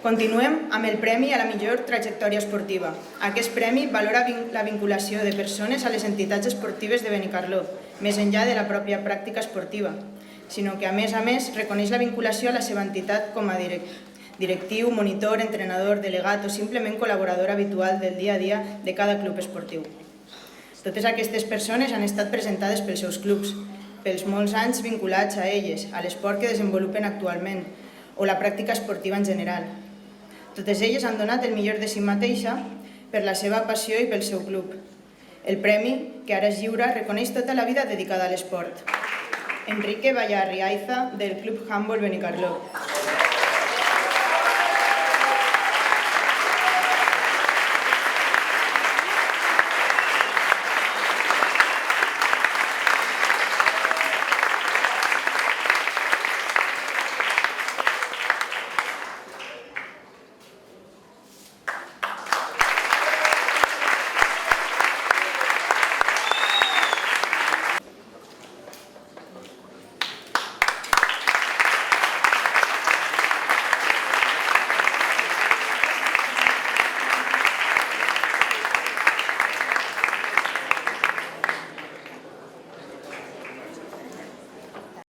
Continuem amb el Premi a la millor trajectòria esportiva. Aquest premi valora la vinculació de persones a les entitats esportives de Benicarló, més enllà de la pròpia pràctica esportiva, sinó que, a més, reconeix la vinculació a la seva entitat com a directiu, monitor, entrenador, delegat o simplement col·laborador habitual del dia a dia de cada club esportiu. Totes aquestes persones han estat presentades pels seus clubs, pels molts anys vinculats a elles, a l'esport que desenvolupen actualment o la pràctica esportiva en general. Totes elles han donat el millor de si mateixa per la seva passió i pel seu club. El premi, que ara es lliura, reconeix tota la vida dedicada a l'esport. Enrique Vallarriaiza, del Club Handbol Benicarló.